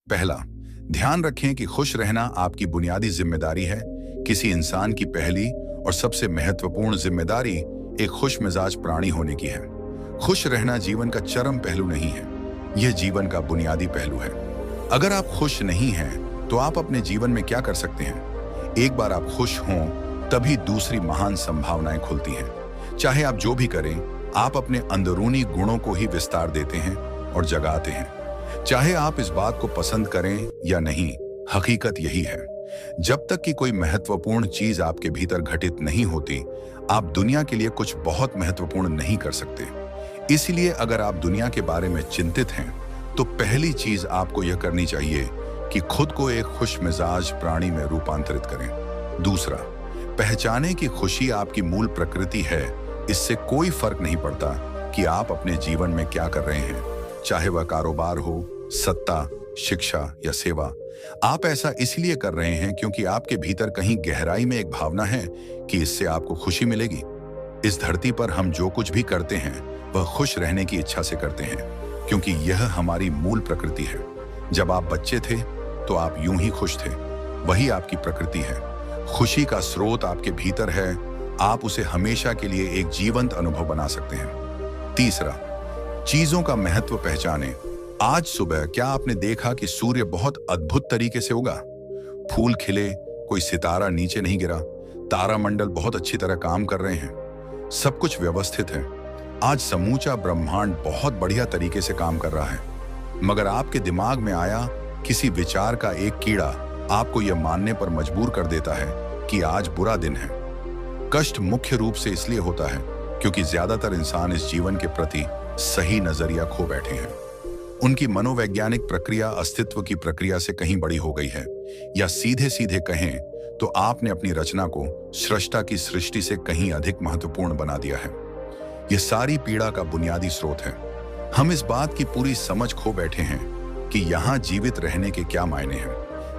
पहला, ध्यान रखें कि खुश रहना आपकी बुनियादी जिम्मेदारी है। किसी इंसान की पहली और सबसे महत्वपूर्ण जिम्मेदारी एक खुश मिजाज प्राणी होने की है। खुश रहना जीवन का चरम पहलू नहीं है, यह जीवन का बुनियादी पहलू है। अगर आप खुश नहीं हैं, तो आप अपने जीवन में क्या कर सकते हैं? एक बार आप खुश हों, तभी दूसरी महान संभावनाएं खुलती हैं। चाहे आप जो भी करें, आप अपने अंदरूनी गुणों को ही विस्तार देते हैं और जगाते हैं। चाहे आप इस बात को पसंद करें या नहीं, हकीकत यही है। जब तक कि कोई महत्वपूर्ण चीज आपके भीतर घटित नहीं होती, आप दुनिया के लिए कुछ बहुत महत्वपूर्ण नहीं कर सकते। इसलिए अगर आप दुनिया के बारे में चिंतित हैं, तो पहली चीज आपको यह करनी चाहिए कि खुद को एक खुश मिजाज प्राणी में रूपांतरित करें। दूसरा, पहचाने कि खुशी आपकी मूल प्रकृति है। इससे कोई फर्क नहीं पड़ता कि आप अपने जीवन में क्या कर रहे हैं, चाहे वह कारोबार हो, सत्ता, शिक्षा या सेवा। आप ऐसा इसलिए कर रहे हैं क्योंकि आपके भीतर कहीं गहराई में एक भावना है कि इससे आपको खुशी मिलेगी। इस धरती पर हम जो कुछ भी करते हैं, वह खुश रहने की इच्छा से करते हैं, क्योंकि यह हमारी मूल प्रकृति है। जब आप बच्चे थे, तो आप यूं ही खुश थे। वही आपकी प्रकृति है। खुशी का स्रोत आपके भीतर है। आप उसे हमेशा के लिए एक जीवंत अनुभव बना सकते हैं। तीसरा, चीजों का महत्व पहचानें। आज सुबह क्या आपने देखा कि सूर्य बहुत अद्भुत तरीके से उगा? फूल खिले, कोई सितारा नीचे नहीं गिरा, तारामंडल बहुत अच्छी तरह काम कर रहे हैं, सब कुछ व्यवस्थित है। आज समूचा ब्रह्मांड बहुत बढ़िया तरीके से काम कर रहा है। मगर आपके दिमाग में आया किसी विचार का एक कीड़ा आपको यह मानने पर मजबूर कर देता है कि आज बुरा दिन है। कष्ट मुख्य रूप से इसलिए होता है क्योंकि ज्यादातर इंसान इस जीवन के प्रति सही नजरिया खो बैठे हैं। उनकी मनोवैज्ञानिक प्रक्रिया अस्तित्व की प्रक्रिया से कहीं बड़ी हो गई है, या सीधे सीधे कहें तो आपने अपनी रचना को सृष्टा की सृष्टि से कहीं अधिक महत्वपूर्ण बना दिया है। यह सारी पीड़ा का बुनियादी स्रोत है। हम इस बात की पूरी समझ खो बैठे हैं कि यहां जीवित रहने के क्या मायने हैं।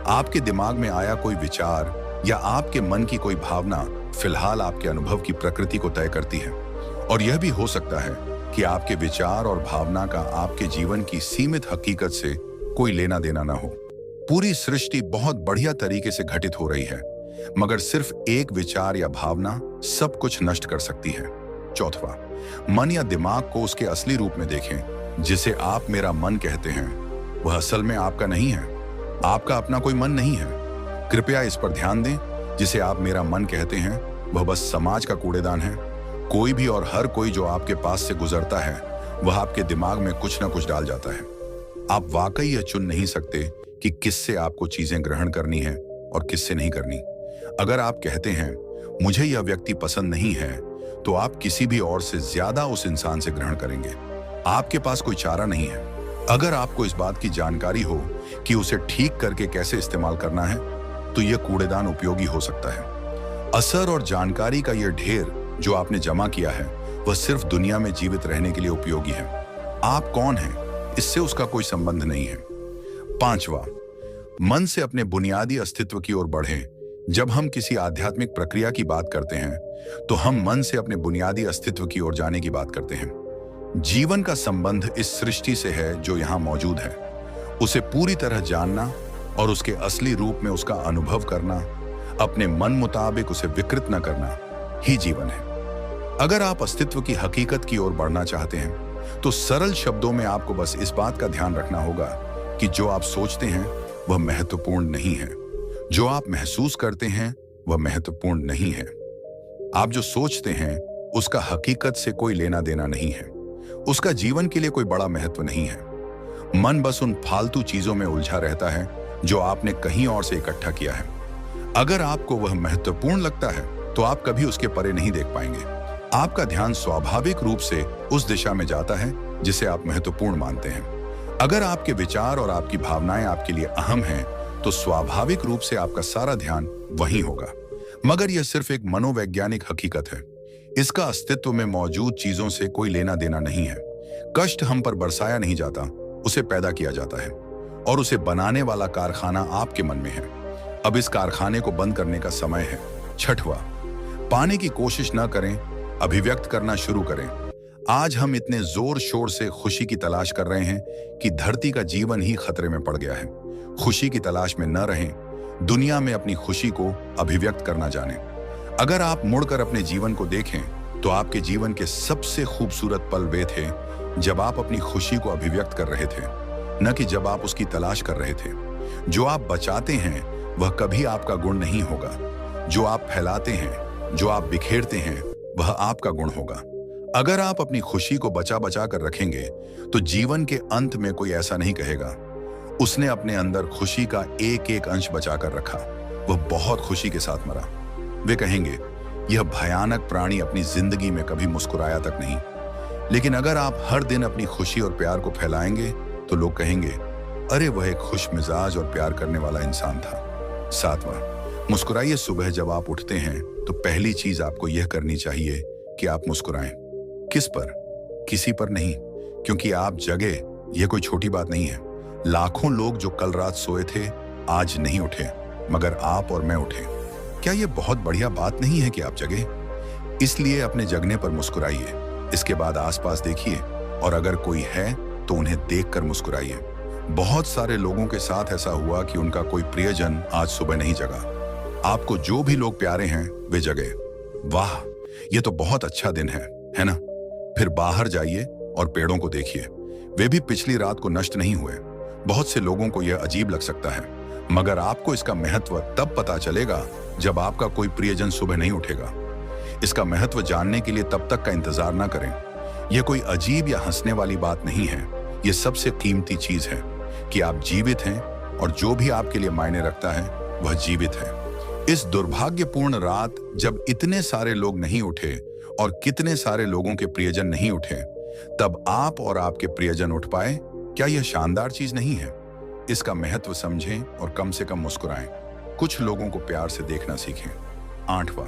आपके दिमाग में आया कोई विचार या आपके मन की कोई भावना फिलहाल आपके अनुभव की प्रकृति को तय करती है। और यह भी हो सकता है कि आपके विचार और भावना का आपके जीवन की सीमित हकीकत से कोई लेना देना ना हो। पूरी सृष्टि बहुत बढ़िया तरीके से घटित हो रही है, मगर सिर्फ एक विचार या भावना सब कुछ नष्ट कर सकती है। चौथा, मन या दिमाग को उसके असली रूप में देखें। जिसे आप मेरा मन कहते हैं, वह असल में आपका नहीं है। आपका अपना कोई मन नहीं है। कृपया इस पर ध्यान दें। जिसे आप मेरा मन कहते हैं, वह बस समाज का कूड़ेदान है। कोई भी और हर कोई जो आपके पास से गुजरता है, वह आपके दिमाग में कुछ ना कुछ डाल जाता है। आप वाकई यह चुन नहीं सकते कि किससे आपको चीजें ग्रहण करनी है और किससे नहीं करनी। अगर आप कहते हैं मुझे यह व्यक्ति पसंद नहीं है, तो आप किसी भी और से ज्यादा उस इंसान से ग्रहण करेंगे। आपके पास कोई चारा नहीं है। अगर आपको इस बात की जानकारी हो कि उसे ठीक करके कैसे इस्तेमाल करना है, तो यह कूड़ेदान उपयोगी हो सकता है। असर और जानकारी का यह ढेर जो आपने जमा किया है, वह सिर्फ दुनिया में जीवित रहने के लिए उपयोगी है। आप कौन हैं, इससे उसका कोई संबंध नहीं है। पांचवा, मन से अपने बुनियादी अस्तित्व की ओर बढ़ें। जब हम किसी आध्यात्मिक प्रक्रिया की बात करते हैं, तो हम मन से अपने बुनियादी अस्तित्व की ओर जाने की बात करते हैं। जीवन का संबंध इस सृष्टि से है जो यहां मौजूद है। उसे पूरी तरह जानना और उसके असली रूप में उसका अनुभव करना, अपने मन मुताबिक उसे विकृत न करना ही जीवन है। अगर आप अस्तित्व की हकीकत की ओर बढ़ना चाहते हैं, तो सरल शब्दों में आपको बस इस बात का ध्यान रखना होगा कि जो आप सोचते हैं वह महत्वपूर्ण नहीं है। जो आप महसूस करते हैं वह महत्वपूर्ण नहीं है। आप जो सोचते हैं उसका हकीकत से कोई लेना देना नहीं है। उसका जीवन के लिए कोई बड़ा महत्व नहीं है। मन बस उन फालतू चीजों में उलझा रहता है जो आपने कहीं और से इकट्ठा किया है। अगर आपको वह महत्वपूर्ण लगता है, तो आप कभी उसके परे नहीं देख पाएंगे। आपका ध्यान स्वाभाविक रूप से उस दिशा में जाता है जिसे आप महत्वपूर्ण मानते हैं। अगर आपके विचार और आपकी भावनाएं आपके लिए अहम हैं, तो स्वाभाविक रूप से आपका सारा ध्यान वहीं होगा। मगर यह सिर्फ एक मनोवैज्ञानिक हकीकत है। इसका अस्तित्व में मौजूद चीजों से कोई लेना देना नहीं है। कष्ट हम पर बरसाया नहीं जाता, उसे पैदा किया जाता है, और उसे बनाने वाला कारखाना आपके मन में है। अब इस कारखाने को बंद करने का समय है। छठवां, पाने की कोशिश न करें, अभिव्यक्त करना शुरू करें। आज हम इतने जोर शोर से खुशी की तलाश कर रहे हैं कि धरती का जीवन ही खतरे में पड़ गया है। खुशी की तलाश में न रहें, दुनिया में अपनी खुशी को अभिव्यक्त करना जानें। अगर आप मुड़कर अपने जीवन को देखें तो आपके जीवन के सबसे खूबसूरत पल वे थे जब आप अपनी खुशी को अभिव्यक्त कर रहे थे, न कि जब आप उसकी तलाश कर रहे थे। जो आप बचाते हैं वह कभी आपका गुण नहीं होगा। जो आप फैलाते हैं, जो आप बिखेरते हैं, वह आपका गुण होगा। अगर आप अपनी खुशी को बचा बचा कर रखेंगे तो जीवन के अंत में कोई ऐसा नहीं कहेगा, उसने अपने अंदर खुशी का एक एक अंश बचा कर रखा, वह बहुत खुशी के साथ मरा। वे कहेंगे, यह भयानक प्राणी अपनी जिंदगी में कभी मुस्कुराया तक नहीं। लेकिन अगर आप हर दिन अपनी खुशी और प्यार को फैलाएंगे तो लोग कहेंगे, अरे वह एक खुश मिजाज और प्यार करने वाला इंसान था। 7वां, मुस्कुराइए। सुबह जब आप उठते हैं तो पहली चीज आपको यह करनी चाहिए कि आप मुस्कुराएं। किस पर? किसी पर नहीं, क्योंकि आप जगे, यह कोई छोटी बात नहीं है। लाखों लोग जो कल रात सोए थे आज नहीं उठे, मगर आप और मैं उठे। क्या यह बहुत बढ़िया बात नहीं है कि आप जगे? इसलिए अपने जगने पर मुस्कुराइए। इसके बाद आसपास देखिए और अगर कोई है तो उन्हें देखकर मुस्कुराइए। बहुत सारे लोगों के साथ ऐसा हुआ कि उनका कोई प्रियजन आज सुबह नहीं जगा। आपको जो भी लोग प्यारे हैं वे जगे। वाह, यह तो बहुत अच्छा दिन है ना? फिर बाहर जाइए और पेड़ों को देखिए, वे भी पिछली रात को नष्ट नहीं हुए। बहुत से लोगों को यह अजीब लग सकता है, मगर आपको इसका महत्व तब पता चलेगा जब आपका कोई प्रियजन सुबह नहीं उठेगा। इसका महत्व जानने के लिए तब तक का इंतजार ना करें। यह कोई अजीब या हंसने वाली बात नहीं है। यह सबसे कीमती चीज है कि आप जीवित हैं और जो भी आपके लिए मायने रखता है वह जीवित है। इस दुर्भाग्यपूर्ण रात जब इतने सारे लोग नहीं उठे और कितने सारे लोगों के प्रियजन नहीं उठे, तब आप और आपके प्रियजन उठ पाए। क्या यह शानदार चीज नहीं है? इसका महत्व समझें और कम से कम मुस्कुराएं। कुछ लोगों को प्यार से देखना सीखें। 8वां,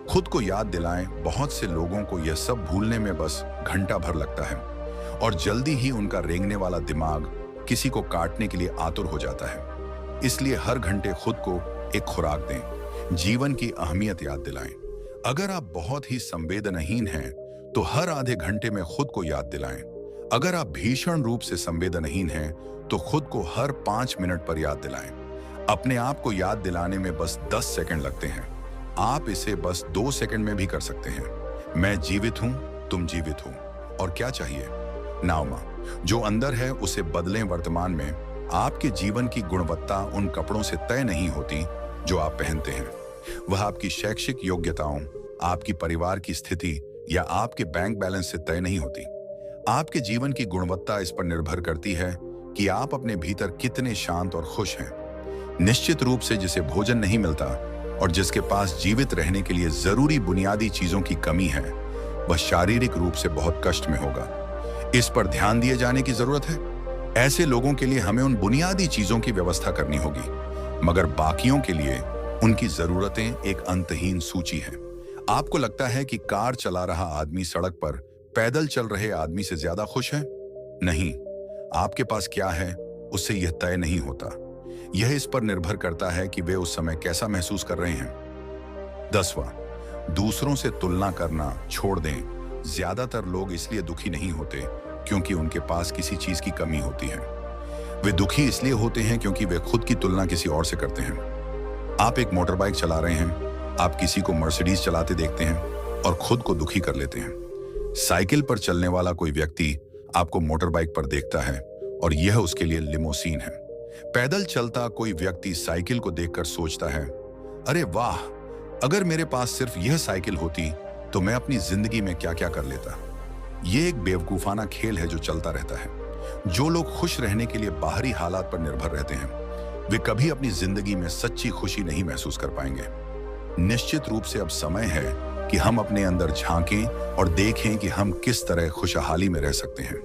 खुद को याद दिलाएं। बहुत से लोगों को यह सब भूलने में बस घंटा भर लगता है और जल्दी ही उनका रेंगने वाला दिमाग किसी को काटने के लिए आतुर हो जाता है। इसलिए हर घंटे खुद को एक खुराक दें, जीवन की अहमियत याद दिलाएं। अगर आप बहुत ही संवेदनहीन हैं तो हर आधे घंटे में खुद को याद दिलाएं। अगर आप भीषण रूप से संवेदनहीन हैं तो खुद को हर 5 मिनट पर याद दिलाएं। अपने आप को याद दिलाने में बस 10 सेकंड लगते हैं। आप इसे बस 2 सेकंड में भी कर सकते हैं। मैं जीवित हूं, तुम जीवित हो, और क्या चाहिए? 9वां, जो अंदर है उसे बदलें। वर्तमान में आपके जीवन की गुणवत्ता उन कपड़ों से तय नहीं होती जो आप पहनते हैं। वह आपकी शैक्षिक योग्यताओं, आपकी परिवार की स्थिति या आपके बैंक बैलेंस से तय नहीं होती। आपके जीवन की गुणवत्ता इस पर निर्भर करती है कि आप अपने भीतर कितने शांत और खुश हैं। निश्चित रूप से जिसे भोजन नहीं मिलता और जिसके पास जीवित रहने के लिए जरूरी बुनियादी चीजों की कमी है, वह शारीरिक रूप से बहुत कष्ट में होगा। इस पर ध्यान दिए जाने की जरूरत है। ऐसे लोगों के लिए हमें उन बुनियादी चीजों की व्यवस्था करनी होगी, मगर बाकियों के लिए उनकी जरूरतें एक अंतहीन सूची है। आपको लगता है कि कार चला रहा आदमी सड़क पर पैदल चल रहे आदमी से ज्यादा खुश है? नहीं, आपके पास क्या है उससे यह तय नहीं होता। यह इस पर निर्भर करता है कि वे उस समय कैसा महसूस कर रहे हैं। 10वां, दूसरों से तुलना करना छोड़ दें। ज्यादातर लोग इसलिए दुखी नहीं होते क्योंकि उनके पास किसी चीज की कमी होती है। वे दुखी इसलिए होते हैं क्योंकि वे खुद की तुलना किसी और से करते हैं। आप एक मोटर बाइक चला रहे हैं, आप किसी को मर्सिडीज चलाते देखते हैं और खुद को दुखी कर लेते हैं। साइकिल पर चलने वाला कोई व्यक्ति आपको मोटर बाइक पर देखता है और यह उसके लिए लिमोसीन है। पैदल चलता कोई व्यक्ति साइकिल को देखकर सोचता है, अरे वाह, अगर मेरे पास सिर्फ यह साइकिल होती तो मैं अपनी जिंदगी में क्या क्या कर लेता। यह एक बेवकूफाना खेल है जो चलता रहता है। जो लोग खुश रहने के लिए बाहरी हालात पर निर्भर रहते हैं, वे कभी अपनी जिंदगी में सच्ची खुशी नहीं महसूस कर पाएंगे। निश्चित रूप से अब समय है कि हम अपने अंदर झांकें और देखें कि हम किस तरह खुशहाली में रह सकते हैं।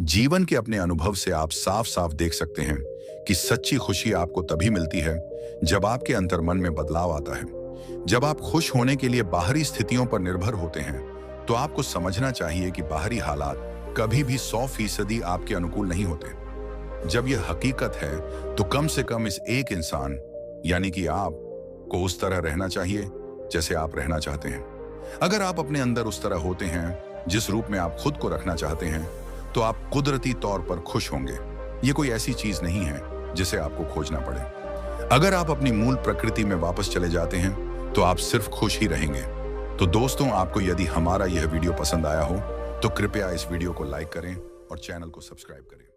जीवन के अपने अनुभव से आप साफ साफ देख सकते हैं कि सच्ची खुशी आपको तभी मिलती है जब आपके अंतर्मन में बदलाव आता है। जब आप खुश होने के लिए बाहरी स्थितियों पर निर्भर होते हैं तो आपको समझना चाहिए कि बाहरी हालात कभी भी 100% आपके अनुकूल नहीं होते। जब यह हकीकत है तो कम से कम इस एक इंसान यानी कि आप को उस तरह रहना चाहिए जैसे आप रहना चाहते हैं। अगर आप अपने अंदर उस तरह होते हैं जिस रूप में आप खुद को रखना चाहते हैं, तो आप कुदरती तौर पर खुश होंगे। ये कोई ऐसी चीज नहीं है जिसे आपको खोजना पड़े। अगर आप अपनी मूल प्रकृति में वापस चले जाते हैं, तो आप सिर्फ खुश ही रहेंगे। तो दोस्तों, आपको यदि हमारा यह वीडियो पसंद आया हो, तो कृपया इस वीडियो को लाइक करें और चैनल को सब्सक्राइब करें।